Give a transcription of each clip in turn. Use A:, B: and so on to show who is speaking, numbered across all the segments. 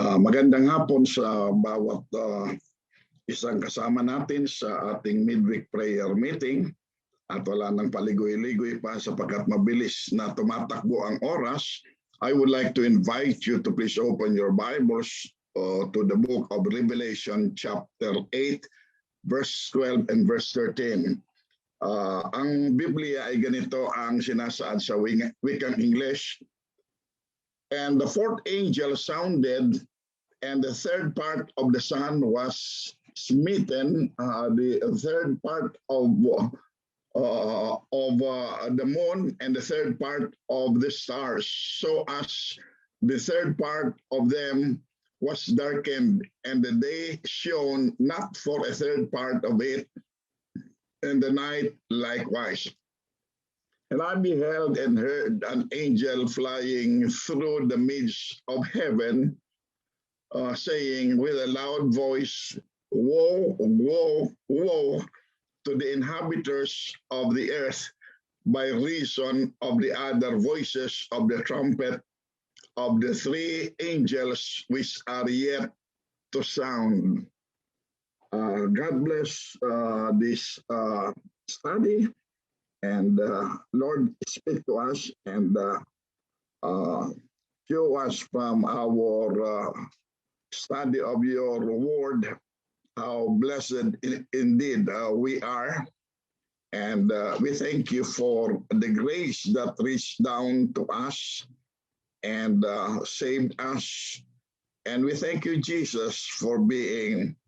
A: Magandang hapon sa bawat isang kasama natin sa ating midweek prayer meeting. At wala nang paligoy-ligoy pa sapagkat mabilis na tumatakbo ang oras. I would like to invite you to please open your Bibles to the book of Revelation chapter 8, verse 12 and verse 13. Ang Biblia ay ganito ang sinasaad sa wikang English. And the fourth angel sounded, and the third part of the sun was smitten. The third part of the moon, and the third part of the stars, so as the third part of them was darkened, and the day shone not for a third part of it, and the night likewise. And I beheld and heard an angel flying through the midst of heaven, saying with a loud voice, "Woe, woe, woe to the inhabitants of the earth, by reason of the other voices of the trumpet of the three angels which are yet to sound." God bless this study. And Lord, speak to us and show us from our study of your word how blessed indeed we are. And we thank you for the grace that reached down to us and saved us. And we thank you, Jesus, for being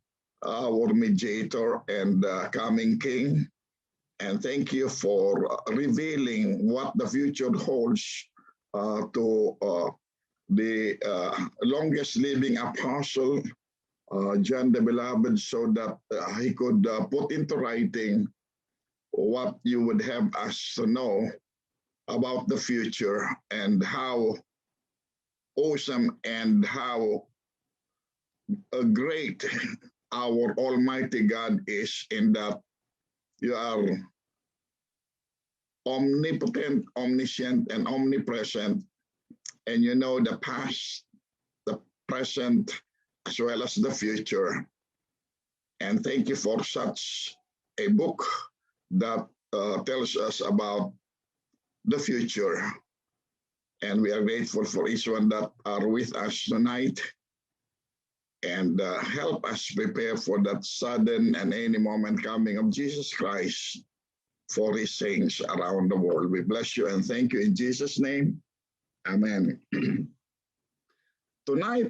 A: our mediator and coming King. And thank you for revealing what the future holds to the longest living apostle, John the Beloved, so that he could put into writing what you would have us to know about the future and how awesome and how great our Almighty God is, in that you are omnipotent, omniscient, and omnipresent, and you know the past, the present, as well as the future. And thank you for such a book that tells us about the future. And we are grateful for each one that are with us tonight. And help us prepare for that sudden and any moment coming of Jesus Christ for his saints around the world. We bless you and thank you in Jesus' name. Amen. Tonight,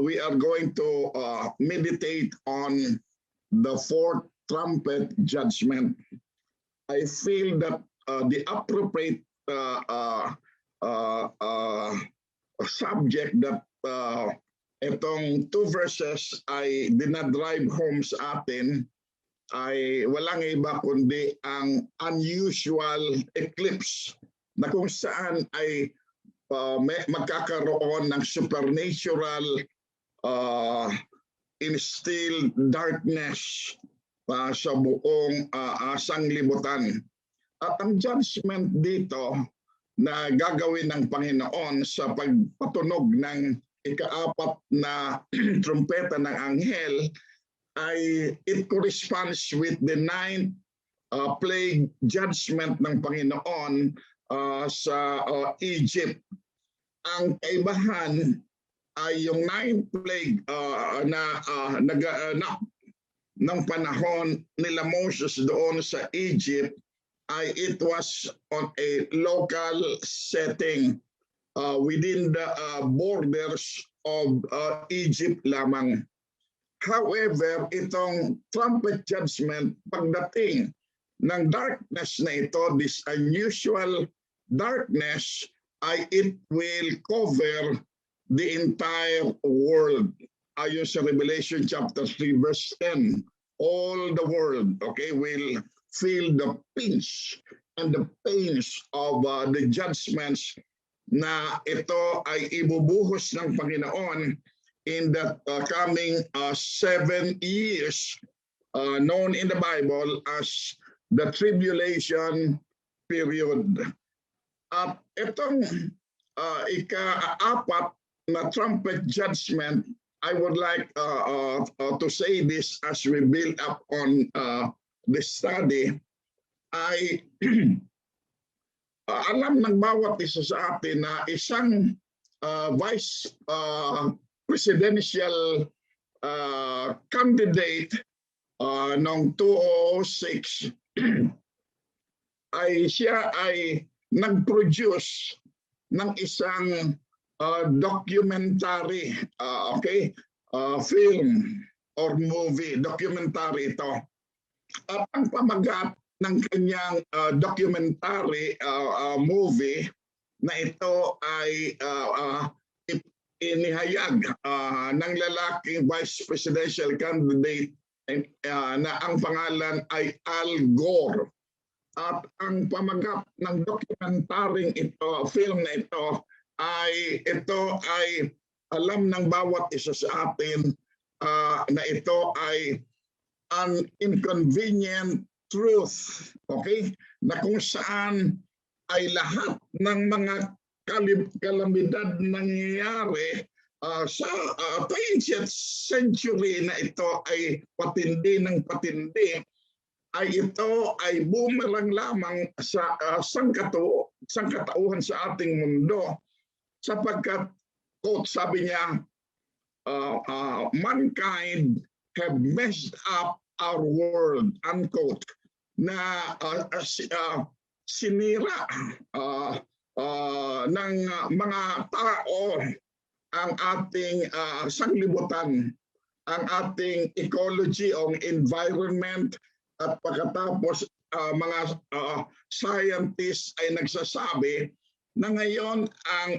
A: we are going to meditate on the fourth trumpet judgment. I feel that the appropriate subject that itong two verses ay dinadrive home sa atin ay walang iba kundi ang unusual eclipse, na kung saan ay magkakaroon ng supernatural instilled darkness sa buong sanglibutan. At ang judgment dito na gagawin ng Panginoon sa pagpatunog ng ikaapat na trumpeta ng anghel ay it corresponds with the ninth plague judgment ng Panginoon sa Egypt. Ang kaibahan ay yung ninth plague na naganap ng panahon nila Moses doon sa Egypt ay it was on a local setting within the borders of Egypt lamang. However, itong trumpet judgment, pagdating ng darkness na ito, this unusual darkness, ay it will cover the entire world. Ayon sa Revelation chapter 3 verse 10, all the world, okay, will feel the pinch and the pains of the judgments na ito ay ibubuhos ng Panginoon in the coming 7 years, known in the Bible as the tribulation period. At itong ika-apat na trumpet judgment, I would like to say this as we build up on this study, ay alam ng bawat isa sa atin na isang vice presidential candidate noong 2006 ay siya ay nag-produce ng isang documentary, film or movie, documentary ito. At ang pamagat ng kanyang documentary movie na ito ay inihayag ng lalaking vice presidential candidate na ang pangalan ay Al Gore. At ang pamagat ng dokumentaryong ito, film na ito ay alam ng bawat isa sa atin na ito ay an inconvenient truth, na kung saan ay lahat ng mga kalamidad nangyayari sa 20th century na ito ay patindi ng patindi, ay ito ay boomerang lamang sa sangkatauhan sa ating mundo, sapagkat, quote, sabi niya, mankind have messed up our world, unquote, na sinira ng mga tao ang ating sanglibutan, ang ating ecology o environment, at pagkatapos mga scientists ay nagsasabi na ngayon ang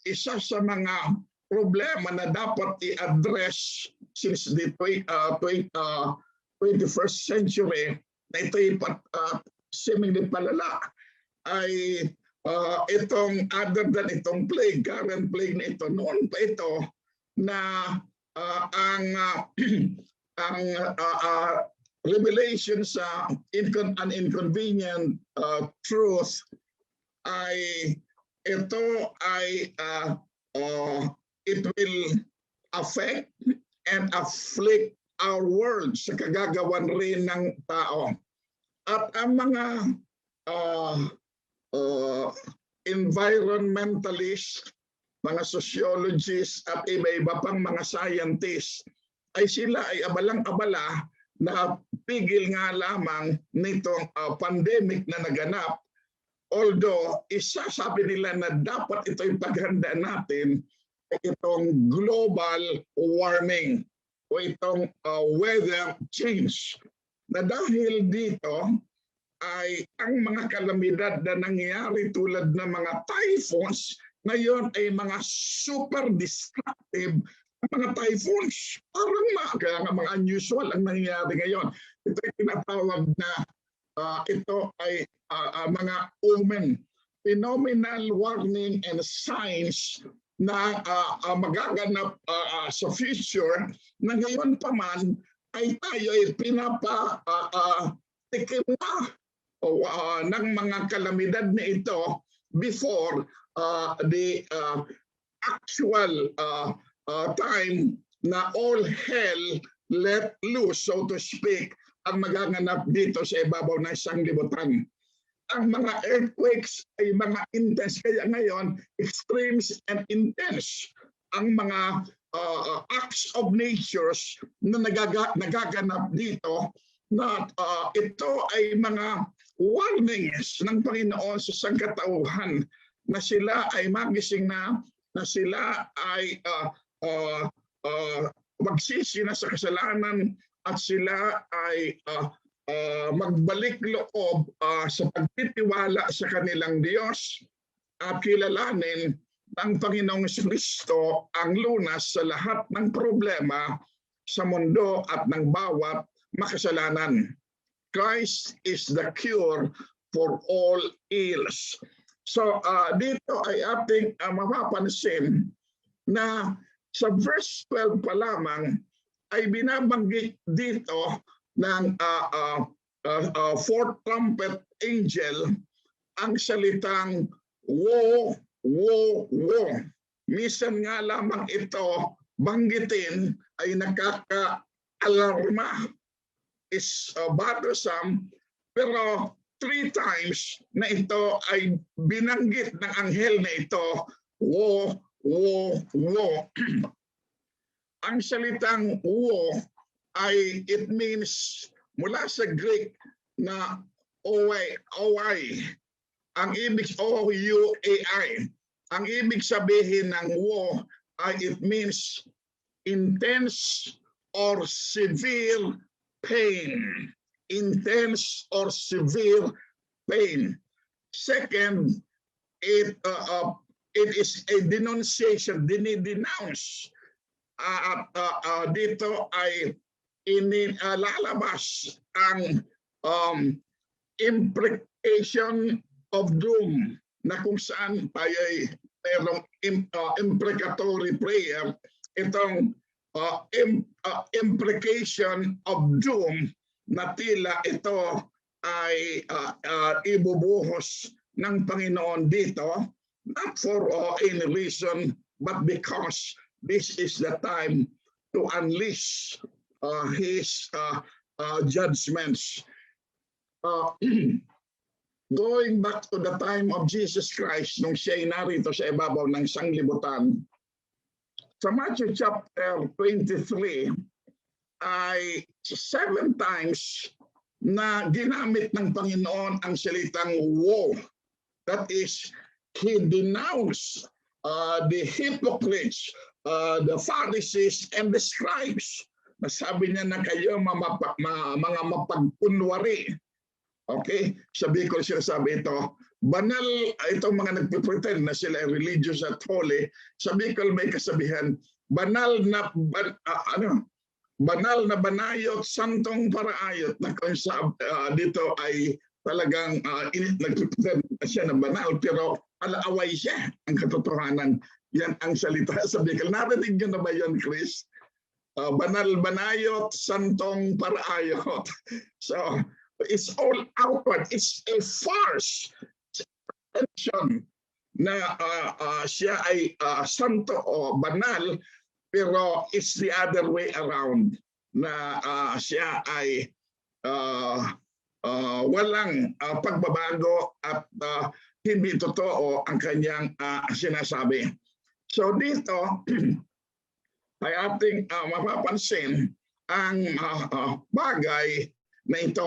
A: isa sa mga problema na dapat i-address since the 21st century na ito'y seemingly palala ay itong other than itong plague, current plague na ito, noon pa ito na ang revelation sa an inconvenient truth ay ito ay it will affect and afflict our world sa kagagawan rin ng tao. At ang mga environmentalists, mga sociologists at iba-iba pang mga scientists ay sila ay abalang-abala na pigil nga lamang nitong pandemic na naganap. Although, sabi nila na dapat ito'y paghanda natin itong global warming o itong weather change. Na dahil dito ay ang mga kalamidad na nangyayari tulad ng mga typhoons, ngayon ay mga super destructive mga typhoons. Parang mga unusual ang nangyayari ngayon. Ito ay tinatawag na ito ay mga omen, phenomenal warning and signs na magaganap sa future na ngayon pa man ay tayo ay pinapatikim na ng mga kalamidad na ito before the actual time na all hell let loose, so to speak, ang magaganap dito sa ibabaw ng sanglibutan. Ang mga earthquakes ay mga intense, kaya ngayon extremes and intense ang mga acts of natures na nagaganap dito, na ito ay mga warnings ng Panginoon sa sangkatauhan na sila ay magising na sila ay magsisi na sa kasalanan at sila ay magbalik loob sa pagtitiwala sa kanilang Diyos at kilalanin ng Panginoong Kristo ang lunas sa lahat ng problema sa mundo at ng bawat makasalanan. Christ is the cure for all ills. So dito ay ating mapapansin na sa verse 12 pa lamang ay binabanggit dito ng fourth trumpet angel ang salitang woe, woe, woe. Minsan nga lamang ito banggitin ay nakaka-alarma, is bothersome, pero 3 times na ito ay binanggit ng anghel na ito, wo, wo, wo. Ang salitang wo ay it means mula sa Greek na OY. Ang ibig OUAI. Ang ibig sabihin ng wo ay it means intense or severe pain. Intense or severe pain. Second, it is a denunciation, dinidenounce. Dito ay lalabas ang imprecation of doom, na kung saan tayo ay mayroong imprecatory prayer. Itong imprecation of doom na tila ito ay ibubuhos ng Panginoon dito, not for any reason, but because this is the time to unleash His judgments. Going back to the time of Jesus Christ, nung siya'y narito sa ibabaw ng sanglibutan, sa Matthew chapter 23, ay 7 times na ginamit ng Panginoon ang salitang woe. That is, He denounced the hypocrites, the Pharisees, and the scribes. Nasabi niya na kayo mga mapagkunwari. Okay? Sabi ko sinasabi ito, banal itong mga nagpipretend na sila religious at holy. Sabi ko may kasabihan, banal na banayot, santong paraayot, na kung dito ay talagang nagpipretend siya na banal, pero alaaway siya ang katotohanan. Yan ang salita. Sabi ko, narinig nyo na ba yun, Chris? Banal, banayot, santong paraayot. So, it's all outward. It's a farce. Attention na siya ay santo o banal, pero it's the other way around, na siya ay walang pagbabago at hindi totoo ang kanyang sinasabi. So dito ay ating mapapansin ang bagay na ito.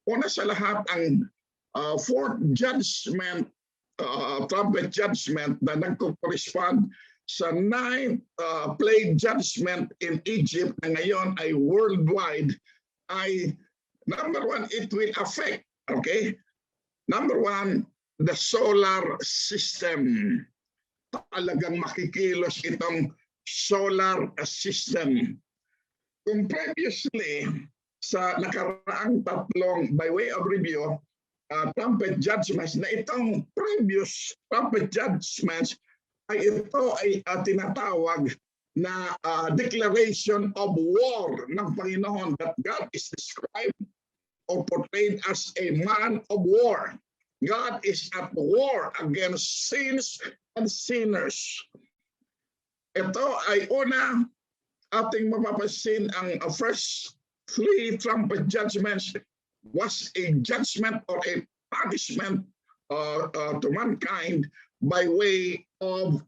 A: Una sa lahat, ang fourth judgment, trumpet judgment na nagko-correspond sa 9th plague judgment in Egypt na ngayon ay worldwide, ay number 1, it will affect, okay? Number 1, the solar system. Talagang makikilos itong solar system. Kung previously, sa nakaraang tatlong, by way of review, trumpet judgments, na itong previous trumpet judgments ay ito ay tinatawag na declaration of war ng Panginoon, that God is described or portrayed as a man of war. God is at war against sins and sinners. Ito ay una ating mapapansin, ang first 3 trumpet judgments was a judgment or a punishment to mankind by way of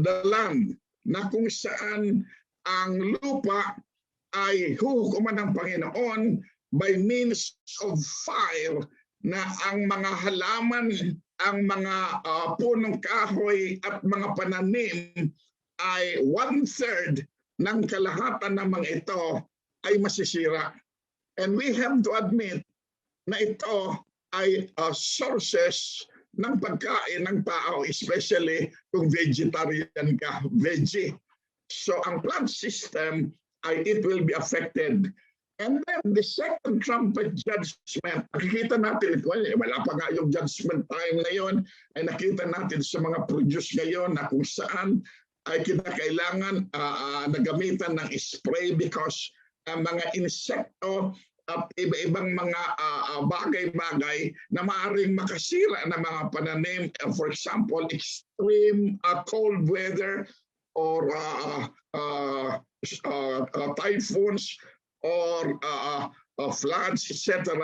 A: the land, na kung saan ang lupa ay huhukuman ng Panginoon by means of fire, na ang mga halaman, ang mga punong kahoy at mga pananim ay 1/3 ng kalahatan ng mga ito ay masisira. And we have to admit na ito ay sources ng pagkain ng tao, especially kung vegetarian ka, veggie. So ang plant system ay it will be affected. And then the second trumpet judgment, nakikita natin, wala pa nga yung judgment time na yun, ay nakita natin sa mga produce ngayon na kung saan ay kinakailangan na gamitan ng spray because ang mga insekto at iba-ibang mga bagay-bagay na maaaring makasira ng mga pananim. For example, extreme cold weather or typhoons or floods, etc.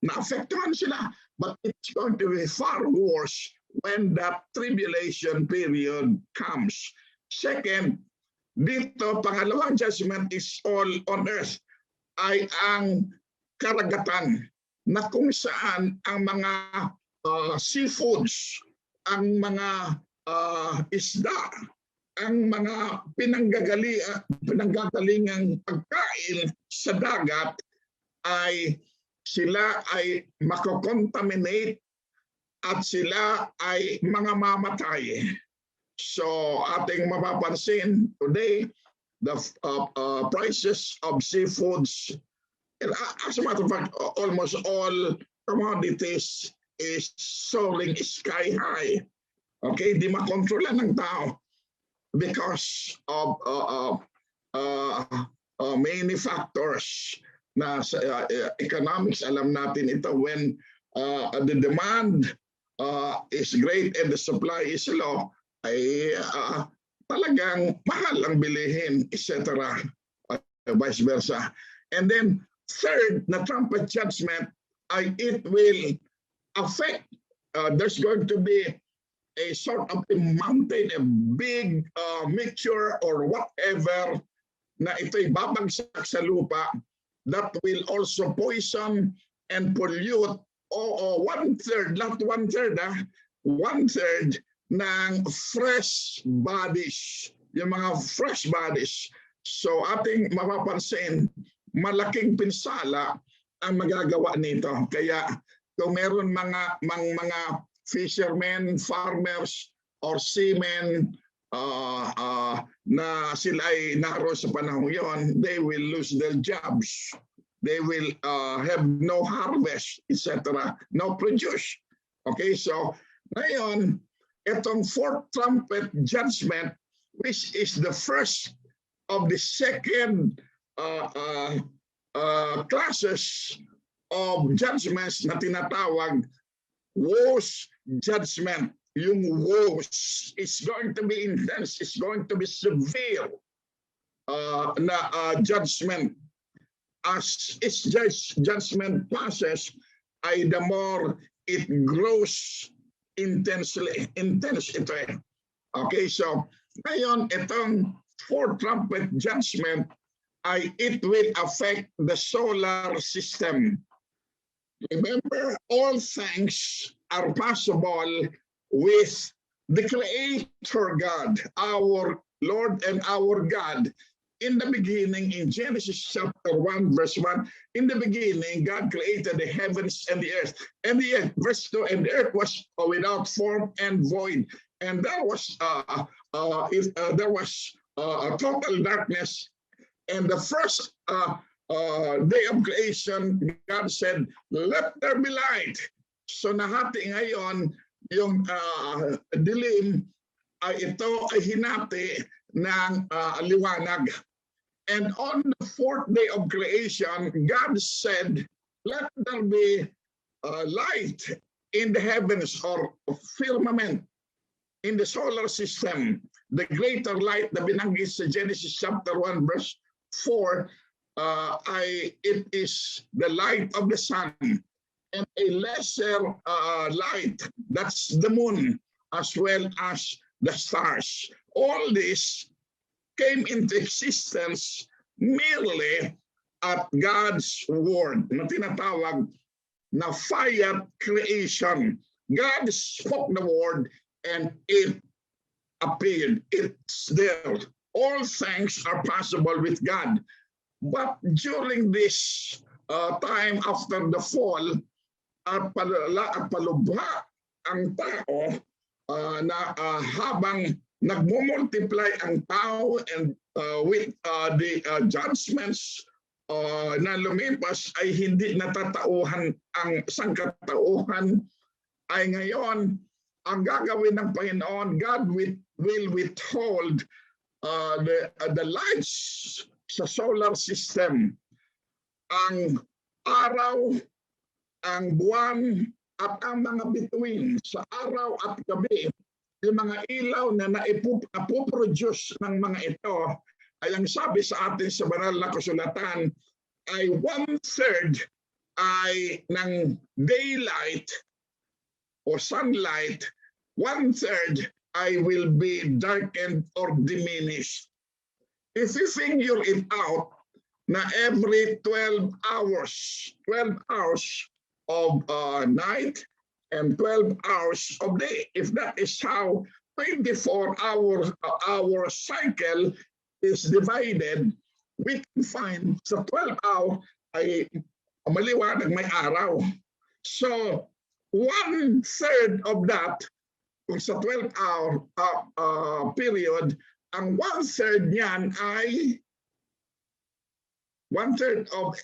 A: Na-affectahan sila. But it's going to be far worse when that tribulation period comes. Second, dito, pangalawang judgment is all on earth ay ang karagatan na kung saan ang mga seafoods, ang mga isda, ang mga pinanggagalingang pagkain sa dagat ay sila ay mako-contaminate at sila ay mga mamatay. So ating mapapansin today, the prices of seafoods, as a matter of fact, almost all commodities is soaring sky high. Okay, di makontrolan ng tao because of many factors. Na sa economics, alam natin ito, when the demand is great and the supply is low, ay talagang mahal ang bilihin, etc. Vice versa. And then third, na trumpet judgment, it will affect, there's going to be a sort of a mountain, a big mixture or whatever na ito'y babagsak sa lupa that will also poison and pollute one-third, not one-third, one-third ng fresh bodies, yung mga fresh bodies. So ating mapapansin, malaking pinsala ang magagawa nito. Kaya kung meron mga fishermen, farmers, or seamen na sila ay naroon sa panahon yon, they will lose their jobs. They will have no harvest, etc., no produce. Okay, so ngayon, itong fourth trumpet judgment, which is the first of the second classes of judgments na tinatawag woes judgment. Yung woes is going to be intense, is going to be severe na judgment. As its judgment passes, ay the more it grows intense ito eh. Okay, so ngayon itong fourth trumpet judgment ay it will affect the solar system. Remember, all things are possible with the Creator God, our Lord and our God. In the beginning, in Genesis chapter 1, verse 1, in the beginning, God created the heavens and the earth. And the earth, verse 2, and the earth was without form and void. And there was a total darkness. And the first day of creation, God said, let there be light. So nahati ngayon, yung dilim, ito ay hinati ng liwanag. And on the fourth day of creation, God said, let there be light in the heavens or firmament in the solar system. The greater light na binanggit sa Genesis chapter 1 verse 4, it is the light of the sun. And a lesser light, that's the moon, as well as the stars. All this came into existence merely at God's word, na tinatawag na fiat creation. God spoke the word and it appeared. It's there. All things are possible with God. But during this time after the fall, at palubha ang tao na habang nagmumultiply ang tao and with the judgments na lumipas ay hindi natatauhan ang sangkatauhan, ay ngayon ang gagawin ng Panginoon, God will withhold the lights sa solar system. Ang araw, ang buwan, at ang mga bituin sa araw at gabi, yung mga ilaw na napoproduce ng mga ito, ay ang sabi sa atin sa banal na kasulatan, ay 1/3 ay ng daylight o sunlight, 1/3 I will be darkened or diminished. If you figure it out, na every 12 hours of night and 12 hours of day, if that is how 24-hour cycle is divided, we can find sa 12 hour ay maliwanag, may araw. So, 1/3 of that, kung sa 12-hour period, ang 1/3 niyan ay 1/3 of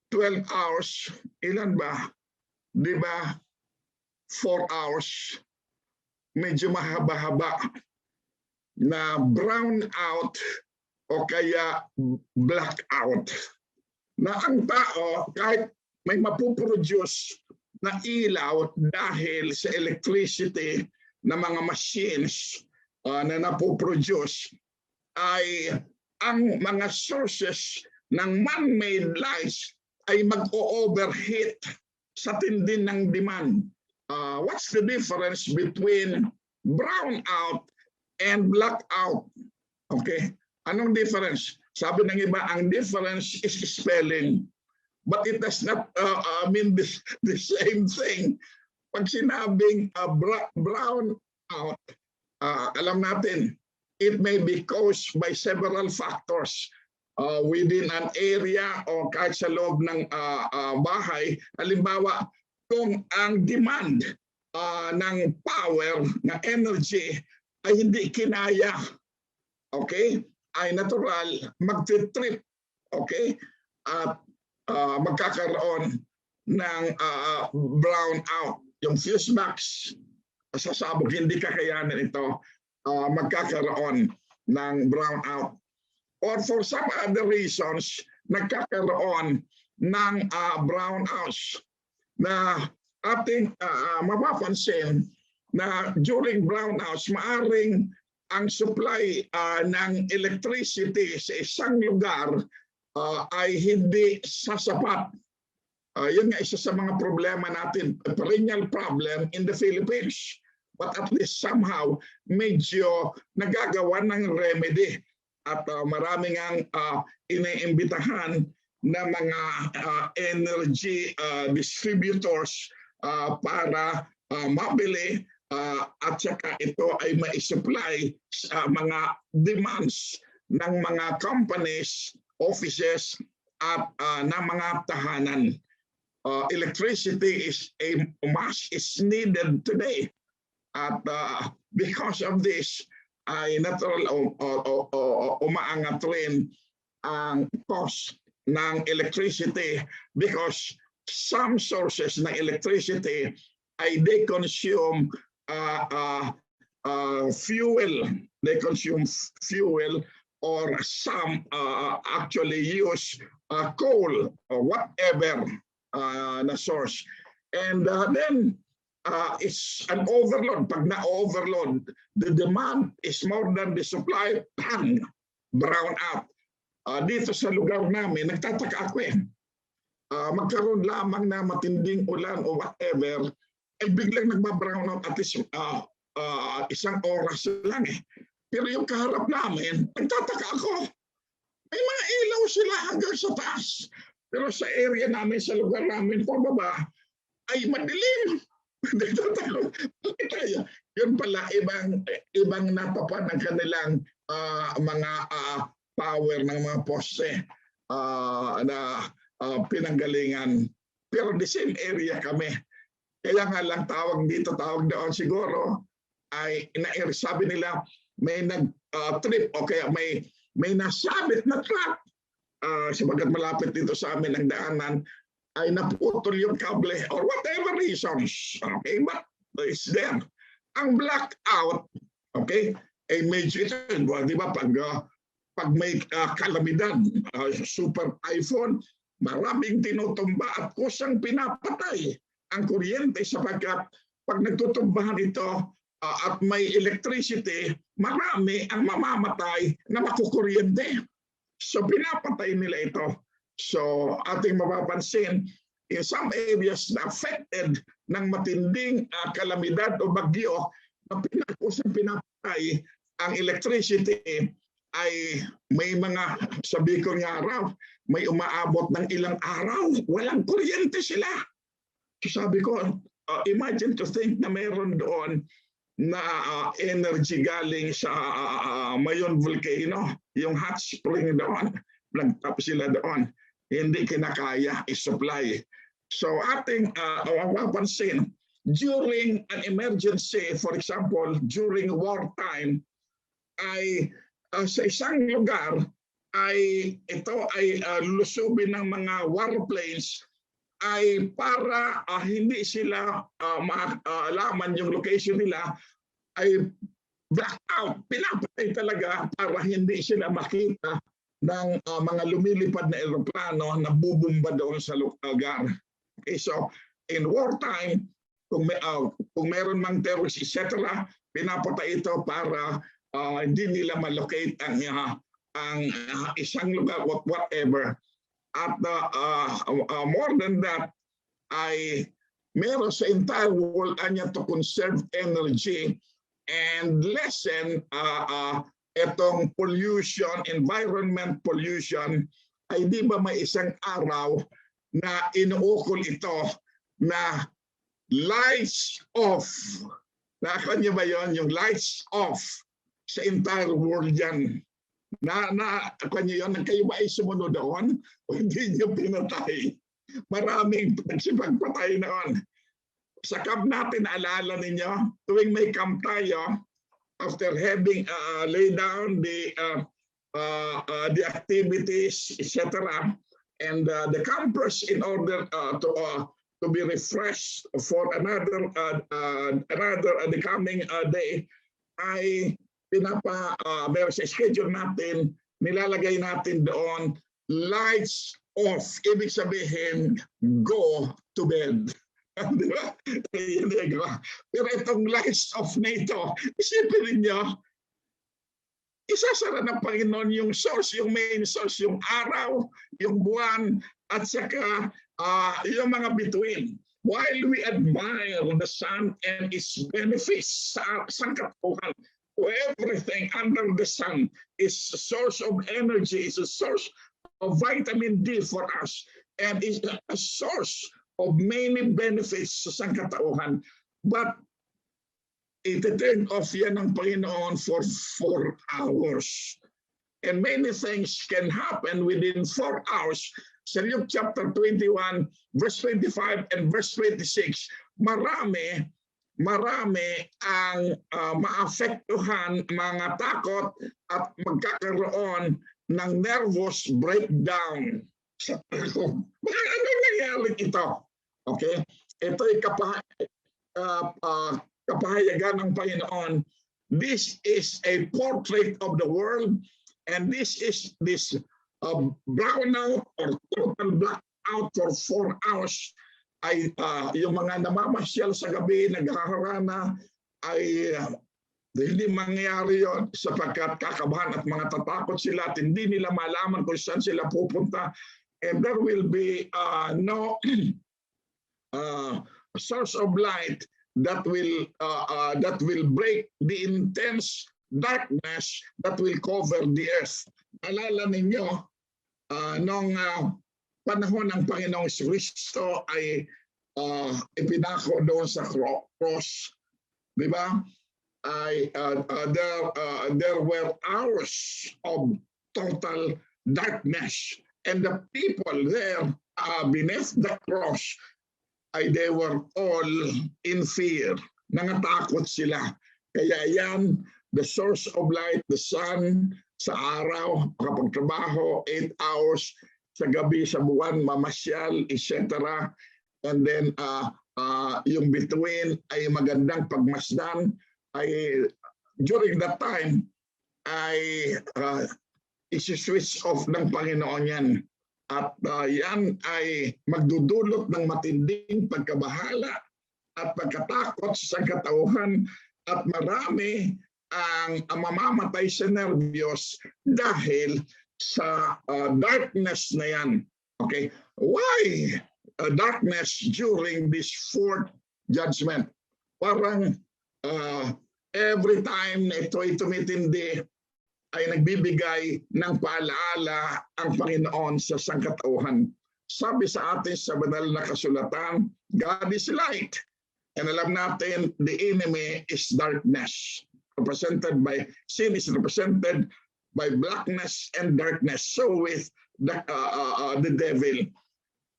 A: 12 hours, ilan ba? Di ba? 4 hours. Medyo mahaba-haba na brown out o kaya blackout. Na ang tao, kahit may mapuproduce na ilaw dahil sa electricity na mga machines na napoproduce, ay ang mga sources ng man-made lights ay mag-overheat sa tindi ng demand. What's the difference between brownout and blackout? Okay, anong difference? Sabi ng iba, ang difference is spelling. But it does not mean the same thing. Pag sinabing brown out, alam natin, it may be caused by several factors within an area o kahit sa loob ng bahay. Halimbawa, kung ang demand ng power, ng energy ay hindi kinaya, okay, ay natural, mag-trip, okay, at magkakaroon ng brownout. Yung fuse box, sasabog, hindi kakayanin ito, magkakaroon ng brownout. Or for some other reasons, nagkakaroon ng brownouts na ating mapapansin na during brownouts, maaring ang supply ng electricity sa isang lugar ay hindi sasapat. Yun nga isa sa mga problema natin, a perennial problem in the Philippines. But at least somehow, medyo nagagawa ng remedy. At maraming ang iniimbitahan na mga energy distributors para mabili at saka ito ay ma-supply sa mga demands ng mga companies, offices at ng mga tahanan. Electricity is a must, is needed today. At because of this, ay natural umaangat rin ang cost ng electricity because some sources ng electricity ay they consume fuel. They consume fuel or some actually use coal or whatever na source. And then it's an overload. Pag na-overload, the demand is more than the supply, brown out. Dito sa lugar namin, nagtataka ako eh. Magkaroon lamang na matinding ulan o whatever, ay biglang nagba-brown out at least isang oras lang eh. Pero yung kaharap namin, nagtataka ako. May mga ilaw sila hanggang sa taas. Pero sa area namin, sa lugar namin, pababa, ay madilim. Yun pala, ibang natapan ng kanilang mga power ng mga poste na pinanggalingan. Pero the same area kami. Kaya nga lang tawag dito, tawag doon siguro, ay sabi nila, may nag-trip o kaya may nasabit na truck. Sabagat malapit dito sa amin ang daanan, ay naputol yung kable or whatever reasons. Okay, but it's there. Ang blackout, okay, ay medyo ito, di ba, pag pag may kalamidad, super typhoon, maraming tinutumba at kusang pinapatay ang kuryente sapagkat pag nagtutumbahan ito at may electricity, marami ang mamamatay na makukuryente. So pinapatay nila ito. So ating mapapansin, in some areas na affected ng matinding kalamidad o bagyo na kusang pinapatay ang electricity, ay may mga, sabi ko nga araw, may umaabot ng ilang araw, walang kuryente sila. So sabi ko, imagine to think na meron doon na energy galing sa Mayon Volcano, yung hot spring doon, nagtap sila doon, hindi kinakaya i-supply. So ating mapapansin, during an emergency, for example, during wartime, ay sa isang lugar ay ito ay lusubin ng mga warplanes ay para hindi sila maalaman yung location nila, ay blackout, pinapatay talaga para hindi sila makita ng mga lumilipad na eroplano na bubumba doon sa lugar. Okay, so in wartime, kung meron mang terrorist, etc., pinapatay ito para hindi nila malocate ang isang lugar, whatever. At more than that, ay meron sa entire world anya to conserve energy and lessen itong pollution, environment pollution. Ay di ba may isang araw na inuukol ito na lights off. Nakakon niyo ba yon, yung lights off sa entire world yan? Kung niyo yun, kayo ba ay sumunod doon o hindi niyo pinatay? Maraming nagsipagpatay noon. Sa camp natin, alala ninyo, tuwing may camp tayo, after having lay down the activities, etc., and the campers, in order to be refreshed for another the coming day, ay meron sa schedule natin, nilalagay natin doon, lights off. Ibig sabihin, go to bed. Di ba? Pero itong lights off na ito, isipin ninyo, isasara ng Panginoon yung source, yung main source, yung araw, yung buwan, at saka yung mga between. While we admire the sun and its benefits sa sangkatuhan, everything under the sun is a source of energy, is a source of vitamin D for us, and is a source of many benefits sa sangkatauhan. But iti-turn off yan ng Panginoon for 4 hours. And many things can happen within 4 hours. Sa Luke chapter 21, verse 25 and verse 26, marami ang maapektuhan, mga takot at magkakaroon ng nervous breakdown sa tao. Ano nangyari ito? Okay? Ito'y kapahayagan ng Panginoon. This is a portrait of the world, and this brownout or total blackout for 4 hours ay yung mga namamasyal sa gabi, naghaharana, ay hindi mangyayari yon sapagkat kakabahan at mga tatakot sila at hindi nila malaman kung saan sila pupunta. And there will be no source of light that will break the intense darkness that will cover the earth. Alala ninyo, nung panahon ng Panginoong Kristo ay ipinako doon sa cross, di ba? There were hours of total darkness, and the people there beneath the cross, they were all in fear. Nangatakot sila. Kaya yan, the source of light, the sun, sa araw, makapagtrabaho, 8 hours, sa gabi, sa buwan, mamasyal, etc. And then, yung between ay magandang pagmasdan. Ay, during that time, ay isi-switch off ng Panginoon yan. At yan ay magdudulot ng matinding pagkabahala at pagkatakot sa katauhan at marami ang mamamatay sa nervyos dahil sa darkness na yan. Okay? Why darkness during this fourth judgment? Parang every time na ito'y tumitindi, ay nagbibigay ng paalaala ang Panginoon sa sangkatauhan. Sabi sa atin sa banal na kasulatan, God is light. And alam natin, the enemy is darkness. Represented by sin is represented by blackness and darkness. So with the devil.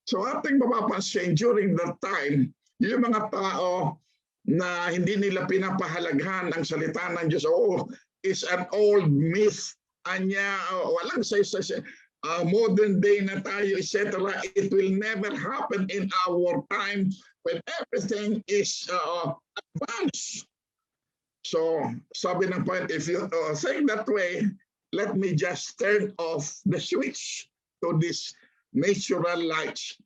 A: So ating mapapansin during that time, yung mga tao na hindi nila pinapahalaghan ang salita ng Diyos, is an old myth. Anya, walang modern day na tayo, etc. It will never happen in our time when everything is advanced. So, sabi ng point, if you think that way, let me just turn off the switch to this natural lights.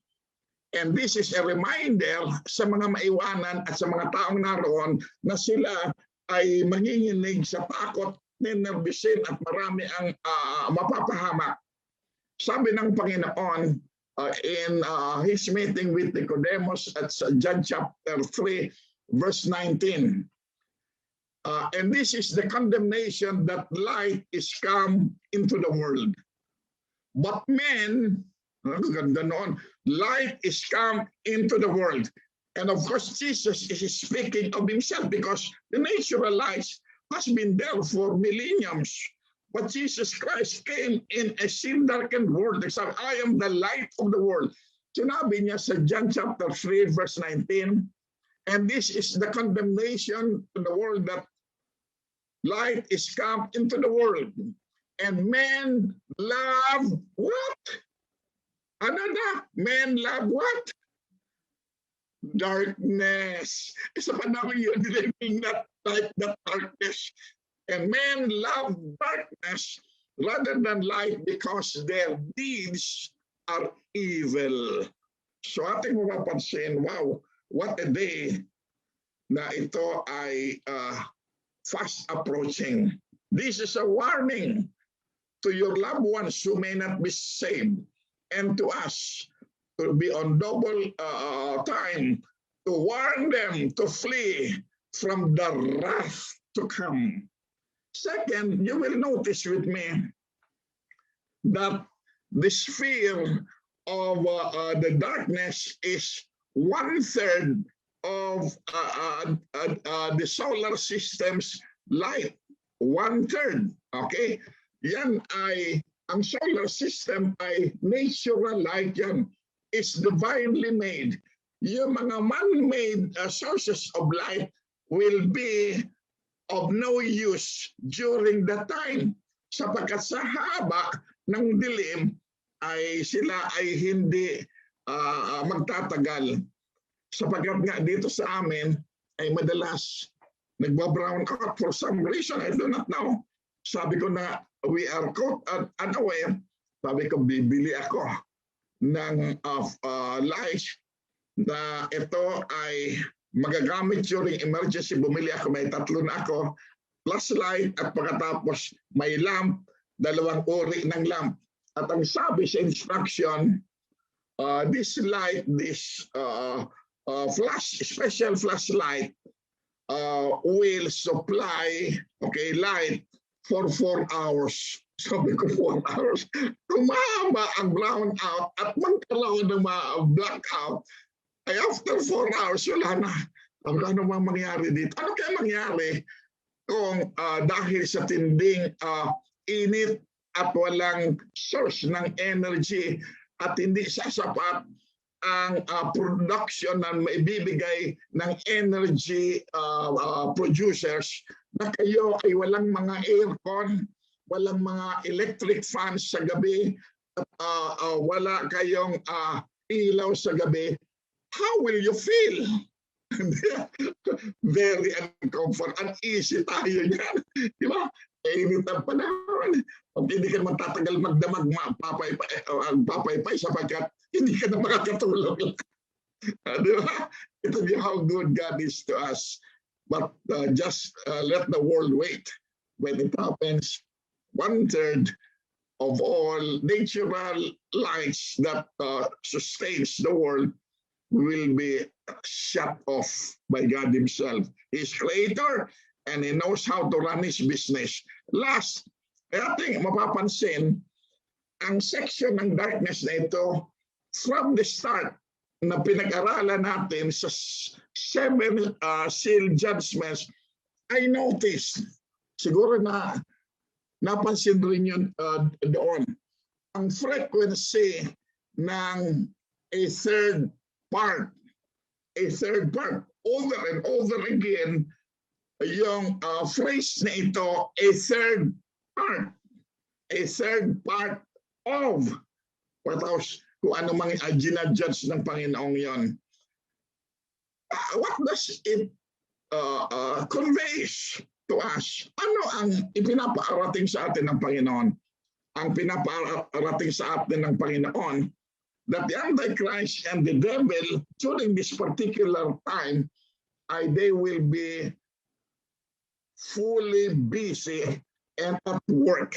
A: And this is a reminder sa mga maiwanan at sa mga taong naroon na sila ay manginginig sa takot, ninerbisin at marami ang mapapahamak. Sabi ng Panginoon in his meeting with Nicodemus at John chapter 3 verse 19. And this is the condemnation that light is come into the world. But men, ganda noon, light is come into the world. And of course, Jesus is speaking of himself because the natural light has been there for millenniums. But Jesus Christ came in a sin-darkened world. He said, I am the light of the world. Sinabi niya sa John chapter 3, verse 19, and this is the condemnation to the world that light is come into the world. And men love what? Another, men love what? Darkness. Sa panahon yun, living that light, that darkness. And men love darkness rather than light because their deeds are evil. So ating mapapansin, wow, what a day na ito ay fast approaching. This is a warning to your loved ones who may not be saved and to us to be on double time to warn them to flee from the wrath to come. Second, you will notice with me that the sphere of the darkness is 1/3 of the solar system's light. 1/3. Okay? Yan ay, ang solar system ay natural light yan. It's divinely made. Yung mga man-made sources of light will be of no use during the time. Sapagkat sa haba ng dilim ay sila ay hindi magtatagal. Sapagkat nga dito sa amin ay madalas nagba-brown out for some reason. I do not know. Sabi ko na we are caught unaware. Sabi ko bibili ako ng light na ito ay magagamit during emergency. Bumili ako, may 3 na ako, flashlight at pagkatapos may lamp, 2 uri ng lamp. At ang sabi sa instruction, this light, this special flashlight will supply light for 4 hours. Sabi ko 4 hours. Tumama ang brown out at magkaroon ng blackout. Ay after 4 hours, wala na. Ano mang mangyari dito? Ano kaya mangyari kung dahil sa tinding init at walang source ng energy at hindi sasapat ang production na maibibigay ng energy producers na kayo ay walang mga aircon, walang mga electric fans sa gabi, at wala kayong ilaw sa gabi, how will you feel? Very uncomfortable, uneasy tayo niyan. Di ba? Init ang panahon. Pag hindi ka matatagal magdamag, papaypay sapagkat hindi ka na makakatulog. Di ba? Ito yung how good God is to us. But just let the world wait. When it happens, 1/3 of all natural lights that sustains the world will be shut off by God Himself. He's creator and He knows how to run His business. Last, ating mapapansin, ang section ng darkness na ito, from the start na pinag-aralan natin sa 7 seal judgments, I noticed, siguro na napansin rin yun doon, ang frequency ng a third part, over and over again, yung phrase na ito, a third part of, what else, kung ano mang ginajudge ng Panginoong yon. What does it conveys to us? Ano ang ipinapaarating sa atin ng Panginoon? Ang pinapaarating sa atin ng Panginoon that the Antichrist and the devil during this particular time, they will be fully busy and at work.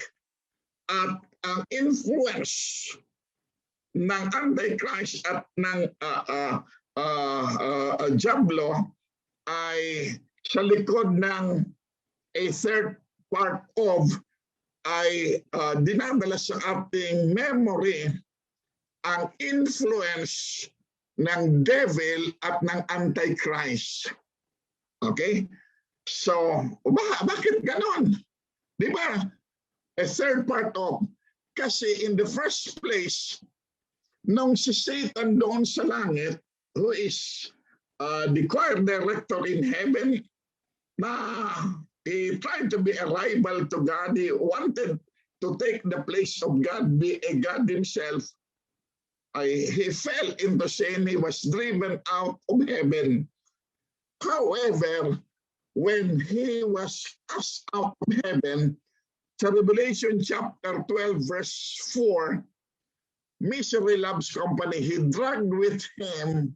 A: At ang influence ng Antichrist at ng Diablo ay sa likod ng a third part of ay dinadala sa ating memory ang influence ng devil at ng Antichrist. Okay? So, bakit ganon? Di ba? A third part of. Kasi in the first place, nung si Satan doon sa langit, who is the choir director in heaven, na he tried to be a rival to God. He wanted to take the place of God, be a God himself. He fell into sin. He was driven out of heaven. However, when he was cast out of heaven, sa Revelation chapter 12, verse 4, misery loves company. He dragged with him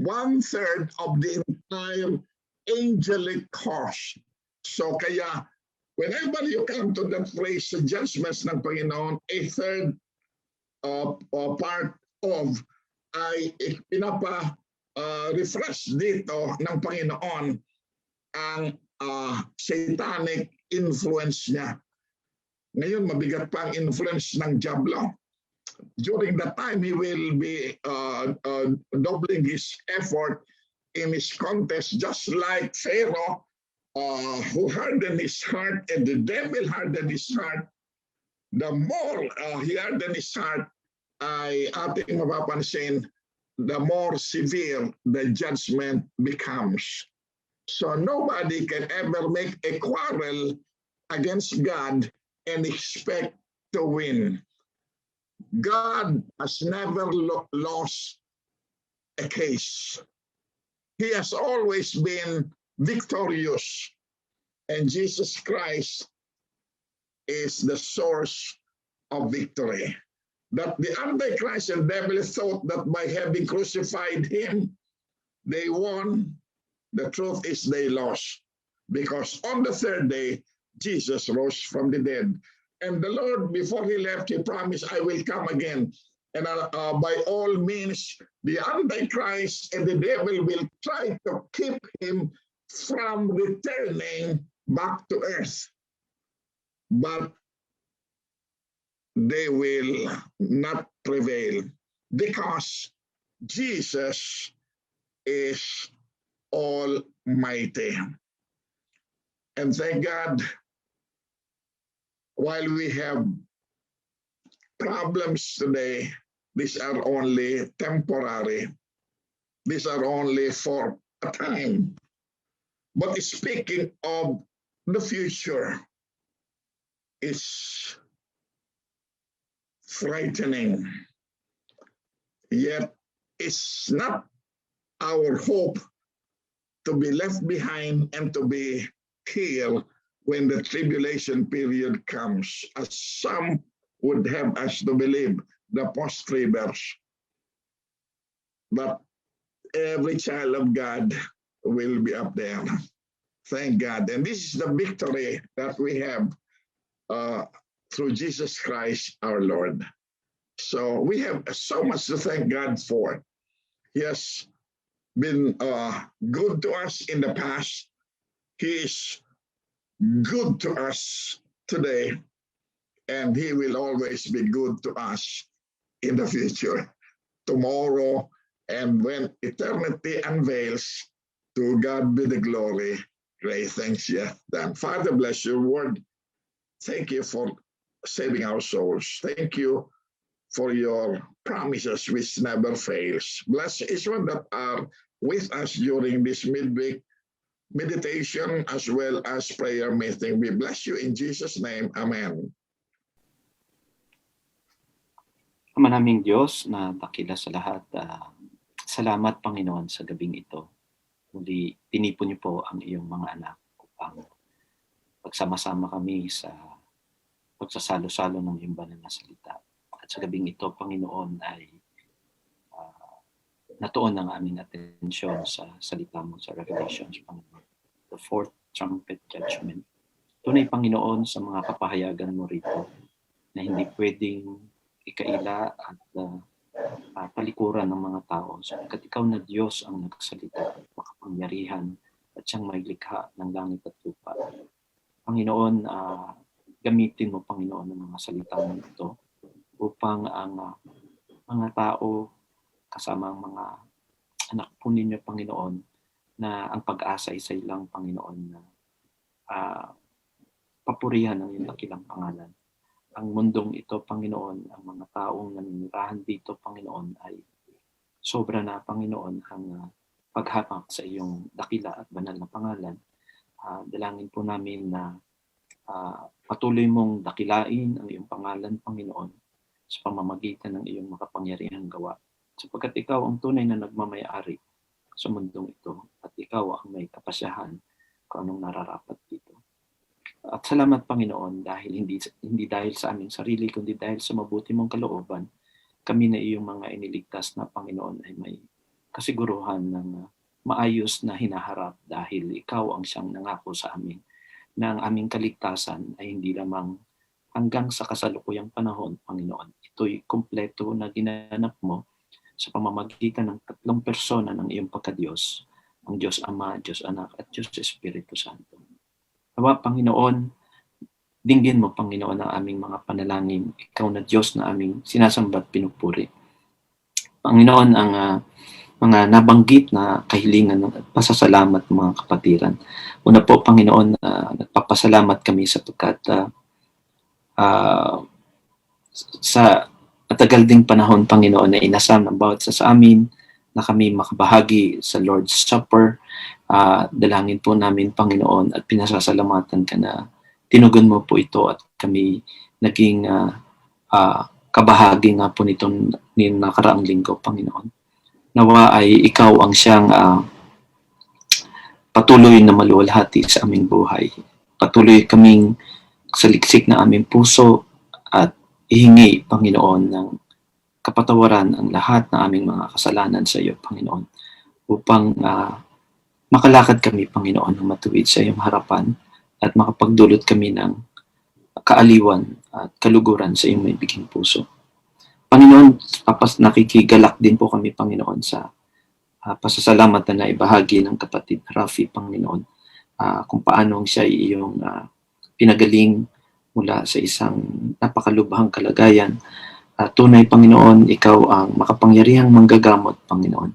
A: 1/3 of the entire angelic host. So kaya, whenever you come to that phrase, the judgments ng Panginoon, a third part of ay pinapa-refresh dito ng Panginoon ang satanic influence niya. Ngayon, mabigat pa ang influence ng Diablo. During that time, he will be doubling his effort in his contest, just like Pharaoh, who hardened his heart, and the devil hardened his heart. The more he hardened his heart, ay ating mapapansin, the more severe the judgment becomes. So nobody can ever make a quarrel against God and expect to win. God has never lost a case. He has always been victorious. And Jesus Christ is the source of victory. That the Antichrist and devil thought that by having crucified him, they won. The truth is they lost. Because on the third day, Jesus rose from the dead. And the Lord, before he left, he promised, I will come again. And by all means, the Antichrist and the devil will try to keep him from returning back to earth. But they will not prevail because Jesus is Almighty. And thank God, while we have problems today, these are only temporary. These are only for a time. But speaking of the future, is frightening. Yet it's not our hope to be left behind and to be here when the tribulation period comes, as some would have us to believe, the post-tribers, but every child of God will be up there. Thank God. And this is the victory that we have through Jesus Christ our Lord. So we have so much to thank God for. He has been good to us in the past. He is good to us today, and He will always be good to us in the future, tomorrow, and when eternity unveils, to God be the glory. Great thanks, yeah. Then, Father, bless your word. Thank you for saving our souls. Thank you for your promises which never fails. Bless each one that are with us during this midweek meditation as well as prayer meeting. We bless you in Jesus' name. Amen.
B: Ama naming Diyos na dakila sa lahat, salamat Panginoon sa gabing ito. Muli, tinipon niyo po ang iyong mga anak upang pagsama-sama kami sa pagsasalo-salo ng iyong banal na salita. At sa gabing ito, Panginoon, ay natuon ang aming atensyon sa salita mo sa Revelations, Panginoon. The fourth trumpet judgment. Tunay, Panginoon, sa mga kapahayagan mo rito na hindi pwedeng ikaila at palikuran ng mga tao. Sapagkat ikaw na Diyos ang nagsalita, makapangyarihan at siyang may likha ng langit at lupa. Panginoon, gamitin mo, Panginoon, ang mga salita mo ito upang ang mga tao kasama ang mga anak po ninyo, Panginoon, na ang pag-asa ay sa ilang, Panginoon, na papurihan ang iyong dakilang pangalan. Ang mundong ito, Panginoon, ang mga taong naninirahan dito, Panginoon, ay sobra na, Panginoon, ang paghamak sa iyong dakila at banal na pangalan. Dalangin po namin na patuloy mong dakilain ang iyong pangalan, Panginoon, sa pamamagitan ng iyong makapangyarihang gawa. Sapagkat ikaw ang tunay na nagmamayari sa mundong ito at ikaw ang may kapasyahan kung anong nararapat dito. At salamat, Panginoon, dahil hindi dahil sa aming sarili, kundi dahil sa mabuti mong kalooban, kami na iyong mga iniligtas na, Panginoon, ay may kasiguruhan ng maayos na hinaharap dahil ikaw ang siyang nangako sa amin na ang aming kaligtasan ay hindi lamang hanggang sa kasalukuyang panahon, Panginoon. Ito'y kumpleto na ginanap mo sa pamamagitan ng tatlong persona ng iyong pagkadiyos, ang Diyos Ama, Diyos Anak, at Diyos Espiritu Santo. Nawa, Panginoon, dinggin mo, Panginoon, ang aming mga panalangin. Ikaw na Diyos na aming sinasamba at pinupuri. Panginoon, ang mga nabanggit na kahilingan at pasasalamat ng mga kapatiran. Una po, Panginoon, nagpapasalamat kami sapagkat sa matagal ding panahon, Panginoon, na inasam ng bawat sa amin na kami makabahagi sa Lord's Supper. Dalangin po namin, Panginoon, at pinasasalamatan ka na tinugon mo po ito at kami naging kabahagi nga po nitong nakaraang linggo, Panginoon. Nawa ay ikaw ang siyang patuloy na maluwalhati sa aming buhay. Patuloy kaming saliksik na aming puso at ihingi, Panginoon, ng kapatawaran ang lahat ng aming mga kasalanan sa iyo, Panginoon, upang makalakad kami, Panginoon, ng matuwid sa iyong harapan at makapagdulot kami ng kaaliwan at kaluguran sa iyong maibiging puso. Panginoon, nakikigalak din po kami, Panginoon, sa pasasalamat na ibahagi ng kapatid Rafi, Panginoon, kung paano siya iyong pinagaling mula sa isang napakalubhang kalagayan. Tunay, Panginoon, ikaw ang makapangyarihang manggagamot, Panginoon.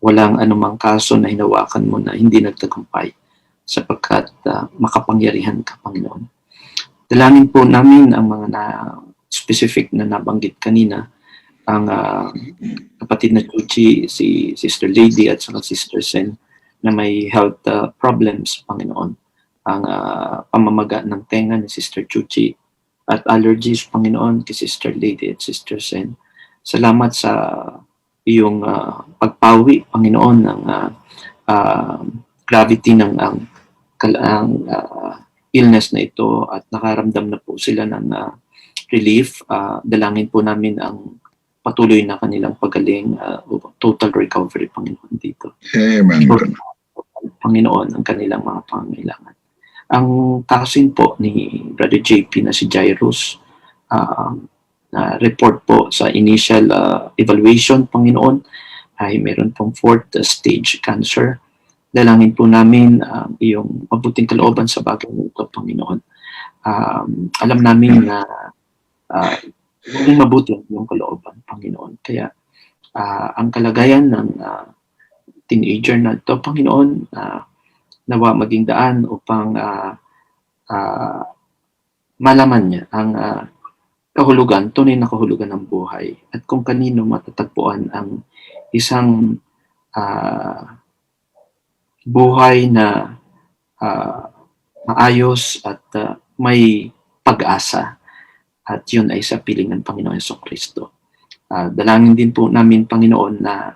B: Walang anumang kaso na hinawakan mo na hindi nagtagumpay sapagkat makapangyarihan ka, Panginoon. Dalangin po namin ang mga specific na nabanggit kanina, ang kapatid na Chuchi, si Sister Lady at saka Sister Sen na may health problems, Panginoon. Ang pamamaga ng tenga ni Sister Chuchi at allergies, Panginoon, kay Sister Lady at Sister Sen. Salamat sa iyong pagpawi, Panginoon, ng gravity ng illness na ito at nakaramdam na po sila ng relief. Dalangin po namin ang patuloy na kanilang pagaling, total recovery, Panginoon, dito.
A: Amen.
B: Panginoon, ang kanilang mga pangangailangan. Ang kasin po ni Brother JP na si Jairus, report po sa initial evaluation, Panginoon, ay meron pong 4th stage cancer. Dalangin po namin ang iyong mabuting kalooban sa bagay nito, Panginoon. Alam namin na maging mabuti ang iyong kalooban, Panginoon. Kaya ang kalagayan ng teenager na ito, Panginoon, nawa maging daan upang malaman niya ang kahulugan, tunay na kahulugan ng buhay at kung kanino matatagpuan ang isang buhay na maayos at may pag-asa, at yun ay sa piling ng Panginoon Jesucristo. Dalangin din po namin, Panginoon, na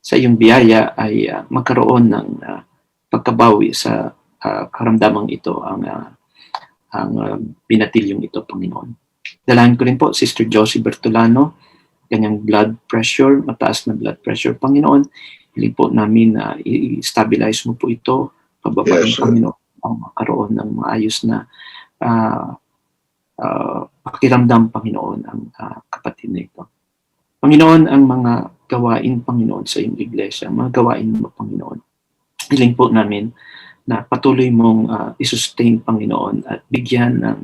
B: sa iyong biyaya ay magkaroon ng pagkabawi sa karamdamang ito, ang binatilyong ito, Panginoon. Dalangin ko rin po, Sister Josie Bertolano, kanyang blood pressure, mataas na blood pressure, Panginoon. Hiling po namin na i-stabilize mo po ito, pababain, yes, Panginoon, ang makaroon ng maayos na pakiramdam, Panginoon, ang kapatid na ito. Panginoon, ang mga gawain, Panginoon, sa iyong iglesia, mga gawain mo, Panginoon. Hiling po namin na patuloy mong isustain, Panginoon, at bigyan ng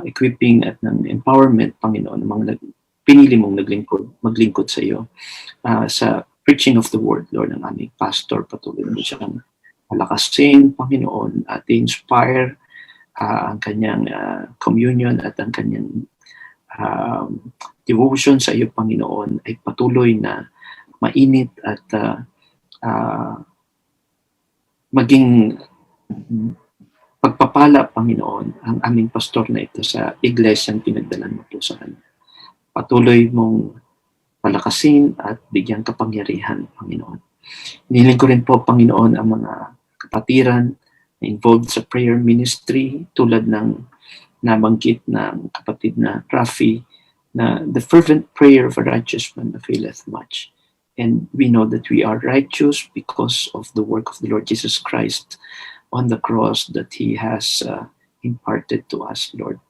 B: equipping at ng empowerment, Panginoon, ng mga pinili mong maglingkod sa iyo. Sa preaching of the word, Lord, ng aming pastor, patuloy mo siyang palakasin, Panginoon, at inspire ang kanyang communion at ang kanyang devotion sa iyo, Panginoon, ay patuloy na mainit at maging pagpapala, Panginoon, ang aming pastor na ito sa iglesyang pinagdalan mo po sa kanya. Patuloy mong palakasin at bigyang kapangyarihan, Panginoon. Hiniling ko rin po, Panginoon, ang mga kapatiran na involved sa prayer ministry, tulad ng nabanggit ng kapatid na Rafi, na the fervent prayer of a righteous man availeth much. And we know that we are righteous because of the work of the Lord Jesus Christ on the cross that He has imparted to us, Lord.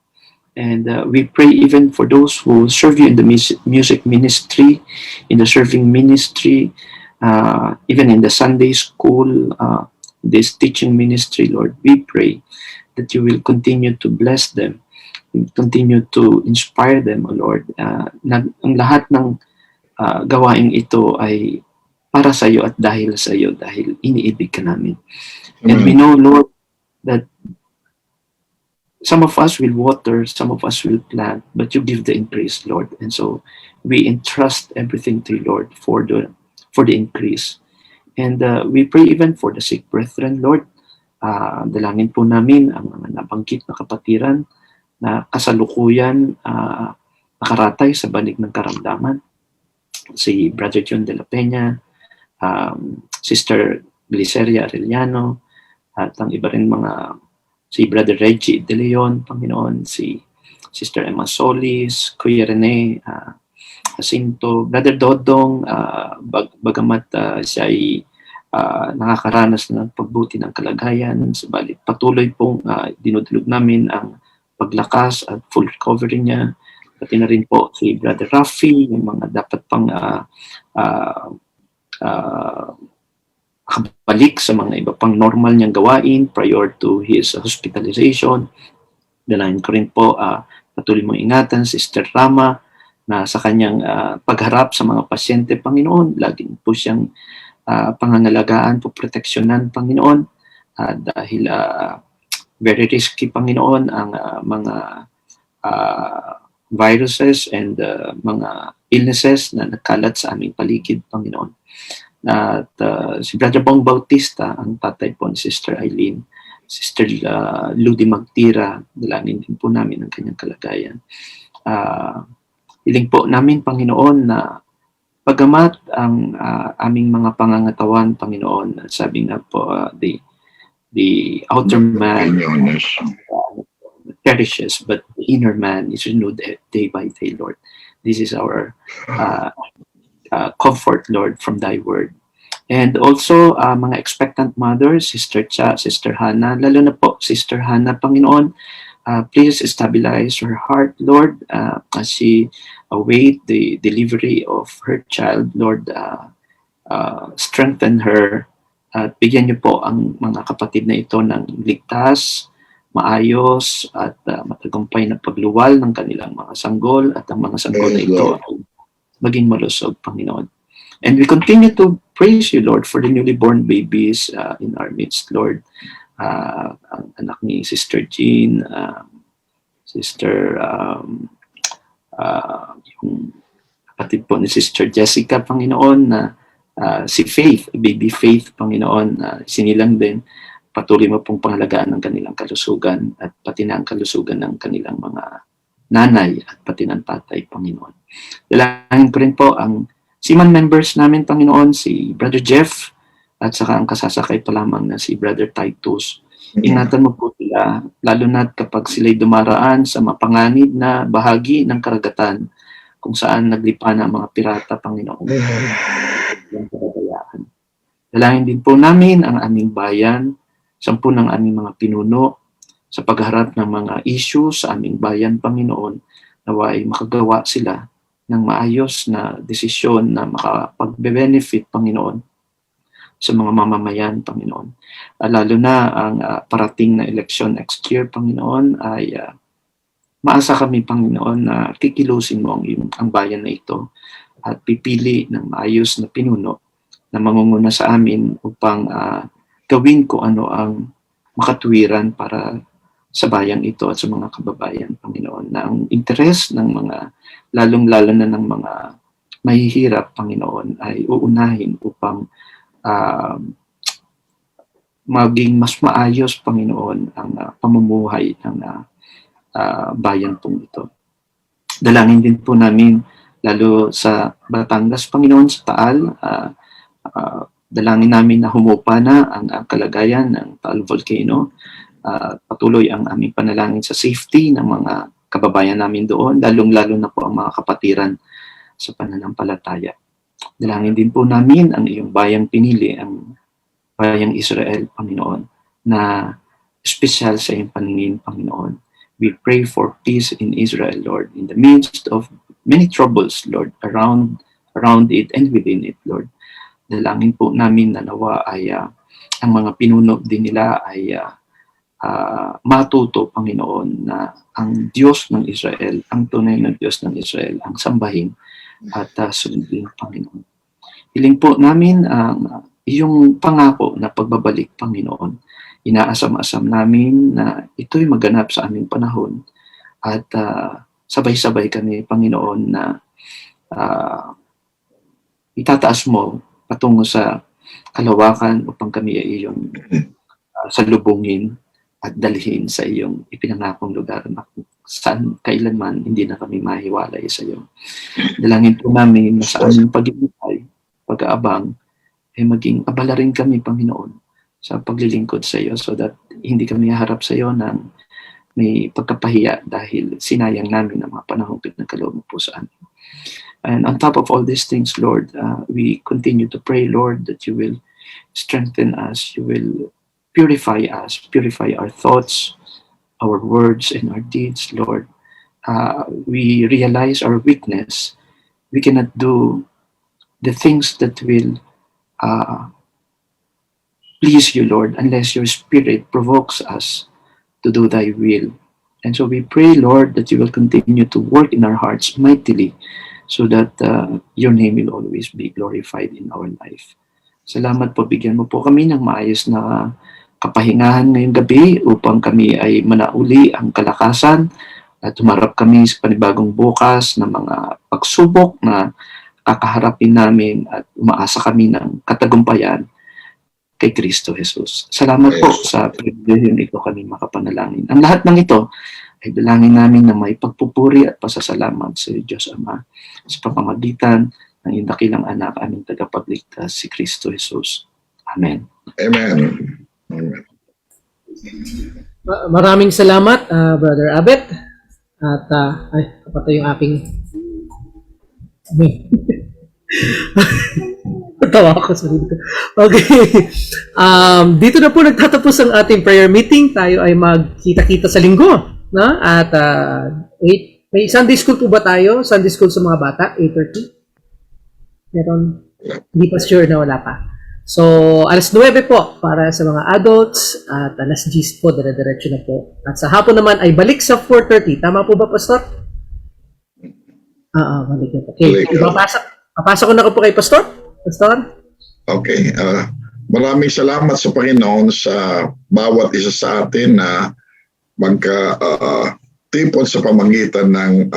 B: And we pray even for those who serve you in the music ministry, in the serving ministry, even in the Sunday school, this teaching ministry, Lord. We pray that you will continue to bless them, continue to inspire them, Lord. Ang lahat ng gawaing ito ay para sa iyo at dahil sa iyo, dahil iniibig ka namin. And we know, Lord, that some of us will water, some of us will plant, but you give the increase, Lord. And so we entrust everything to you, Lord, for the increase. And we pray even for the sick brethren, Lord. Dalangin po namin ang mga nabanggit na kapatiran na kasalukuyan nakaratay sa banig ng karamdaman. Si Brother John de la Peña, Sister Gliceria Arellano, at ang iba rin mga, si Brother Reggie De Leon, Panginoon, si Sister Emma Solis, Kuya Rene Jacinto, Brother Dodong, bagamat siya ay nakakaranas ng pagbuti ng kalagayan, subalit patuloy pong dinudulog namin ang paglakas at full recovery niya. Pati na rin po si Brother Rafi, yung mga dapat pang balik sa mga iba pang normal niyang gawain prior to his hospitalization. Dalangin ko rin po patuloy mong ingatan Sister Rama na sa kanyang pagharap sa mga pasyente, Panginoon. Laging po siyang pangangalagaan po, proteksyonan, Panginoon, dahil very risky, Panginoon, ang mga viruses and mga illnesses na nagkalat sa aming paligid, Panginoon. At si Brother Bong Bautista, ang tatay po ni Sister Eileen, Sister Ludi Magtira, dalangin din po namin ang kanyang kalagayan. Hiling po namin, Panginoon, na pagamat ang aming mga pangangatawan, Panginoon, sabi nga po, the outer man
A: Opinion, yes.
B: perishes, but the inner man is renewed day by day, Lord. This is our comfort, Lord, from Thy Word. And also, mga expectant mothers, Sister Cha, Sister Hannah, lalo na po, Sister Hannah, Panginoon, please stabilize her heart, Lord, as she await the delivery of her child, Lord. Strengthen her at bigyan niyo po ang mga kapatid na ito ng ligtas, maayos at matagumpay na pagluwal ng kanilang mga sanggol at ang mga sanggol na ito ay maging malusog, Panginoon. And we continue to praise you, Lord, for the newly born babies in our midst, Lord. Ang anak ni Sister Jean, Sister yung kapatid po ni Sister Jessica, Panginoon, na si Faith, baby Faith, Panginoon, sinilang din. Patuloy mo pong pangalagaan ng kanilang kalusugan at pati na ang kalusugan ng kanilang mga nanay at pati ng tatay, Panginoon. Dalangin ko rin po ang Seaman members namin, Panginoon, si Brother Jeff at saka ang kasasakay pa lamang na si Brother Titus. Ingatan mo po sila, lalo na kapag sila'y dumaraan sa mapanganib na bahagi ng karagatan kung saan naglipa ng mga pirata, Panginoon. Dalangin din po namin ang aming bayan, 10 ng aming mga pinuno sa pagharap ng mga issue sa aming bayan, Panginoon, naway makagawa sila ng maayos na desisyon na makapag-benefit, Panginoon, sa mga mamamayan, Panginoon. Lalo na ang parating na election next year, Panginoon, ay maasa kami, Panginoon, na kikilusin mo ang bayan na ito at pipili ng maayos na pinuno na mangunguna sa amin upang gawin ko ano ang makatuwiran para sa bayang ito at sa mga kababayan, Panginoon, na ang interes ng mga, lalong-lalo na ng mga mahihirap, Panginoon, ay uunahin upang maging mas maayos, Panginoon, ang pamumuhay ng bayan pong ito. Dalangin din po namin, lalo sa Batangas, Panginoon, sa Taal, dalangin namin na humupa na ang kalagayan ng Taal Volcano. Patuloy ang aming panalangin sa safety ng mga kababayan namin doon, lalong-lalo na po ang mga kapatiran sa pananampalataya. Dalangin din po namin ang iyong bayang pinili, ang bayang Israel, Panginoon, na espesyal sa iyong paningin, Panginoon. We pray for peace in Israel, Lord, in the midst of many troubles, Lord, around it and within it, Lord. Dalangin po namin na nawa ay ang mga pinuno din nila ay matuto, Panginoon, na ang Diyos ng Israel, ang tunay na Diyos ng Israel, ang sambahin at sundin, Panginoon. Hiling po namin ang iyong pangako na pagbabalik, Panginoon. Inaasam-asam namin na ito'y maganap sa aming panahon at sabay-sabay kami, Panginoon, na itataas mo patungo sa kalawakan upang kami ay iyong salubungin at dalhin sa iyong ipinangakong lugar na saan kailanman hindi na kami mahiwalay sa iyo. Dalangin po namin na sa aming pag-ibigay, pag-aabang, ay maging abala rin kami, Panginoon, sa paglilingkod sa iyo so that hindi kami haharap sa iyo ng may pagkapahiya dahil sinayang namin ang mga panahong pinagkaloob mo po sa amin. And on top of all these things, Lord, we continue to pray, Lord, that you will strengthen us, you will purify us, purify our thoughts, our words, and our deeds, Lord. We realize our weakness. We cannot do the things that will please you, Lord, unless your Spirit provokes us to do thy will. And so we pray, Lord, that you will continue to work in our hearts mightily so that your name will always be glorified in our life. Salamat po, bigyan mo po kami ng maayos na kapahingahan ngayong gabi upang kami ay manauli ang kalakasan at tumarap kami sa panibagong bukas na mga pagsubok na kakaharapin namin at umaasa kami ng katagumpayan kay Kristo Jesus. Salamat po sa pribilehyong ito kami makapanalangin. Ang lahat ng ito ay dalangin namin na may pagpupuri at pasasalamat sa Diyos Ama sa pamamagitan ng iyong dakilang anak, aming tagapagligtas, si Kristo Jesus. Amen.
A: Amen. Amen.
C: Maraming salamat, Brother Abet. At, ay, kapatay yung aking... Tawa ako sa sarili ko. Okay. Dito na po nagtatapos ang ating prayer meeting. Tayo ay magkita-kita sa linggo. No? At may Sunday school po ba tayo? Sunday school sa mga bata? 8:30? Meron? Hindi pa sure na wala pa. So, alas 9 po para sa mga adults at alas 10 po, dire-diretso na po. At sa hapon naman ay balik sa 4:30. Tama po ba, Pastor? Balik na po. Okay, papasok ko na po kay Pastor. Pastor?
A: Okay. Maraming salamat sa Panginoon sa bawat isa sa atin na magka-tipon sa pamagitan ng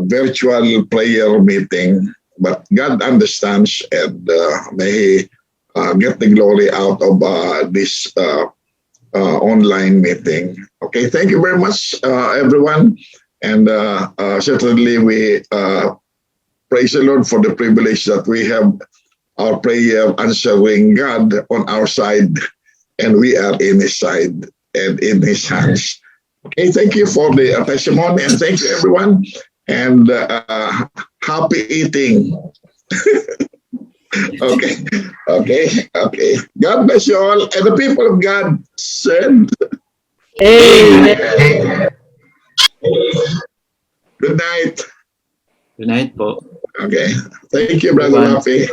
A: virtual prayer meeting. But God understands and may He get the glory out of this online meeting. Okay, thank you very much, everyone. And certainly we praise the Lord for the privilege that we have our prayer answering God on our side, and we are in His side and in His hands. Okay, thank you for the testimony, and thank you, everyone. And happy eating. Okay. God bless you all. And the people of God said,
C: Amen.
A: Good night.
B: Good night po.
A: Okay. Thank you, Brother Rafi.